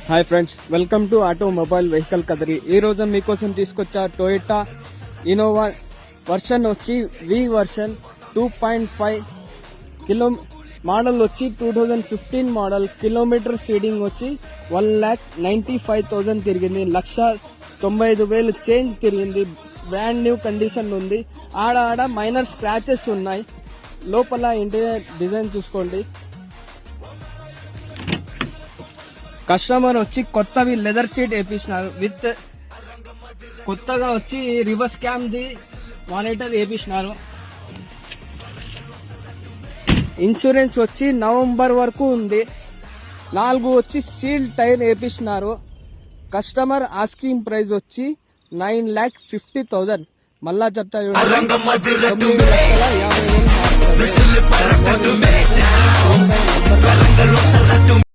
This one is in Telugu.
Hi friends, welcome to automobile vehicle Kadiri. ఈ రోజు మీకోసం తీసుకొచ్చా టొయోటా ఇన్నోవా వర్షన్ వచ్చి వి వర్షన్ 2.5 కిలో మోడల్ వచ్చి 2015 మోడల్. కిలోమీటర్ సీడింగ్ వచ్చి 1,95,000 తిరిగింది. 1,95,000 చేంజ్ తిరిగింది. బ్రాండ్ న్యూ కండిషన్ ఉంది. ఆడ మైనర్ స్క్రాచెస్ ఉన్నాయి. లోపల ఇంటీరియర్ డిజైన్ చూసుకోండి. కస్టమర్ వచ్చి కొత్తవి లెదర్ సీట్ వేపించినారు. విత్ కొత్తగా వచ్చి రివర్స్ క్యామ్ ది మానిటర్ వేపించినారు. ఇన్సూరెన్స్ వచ్చి నవంబర్ వరకు ఉంది. 4 వచ్చి సీల్ టైర్ వేపించినారు. కస్టమర్ ఆస్కింగ్ ప్రైస్ వచ్చి 9,50,000. మళ్ళా చెప్తా చూడండి, 9,50,000.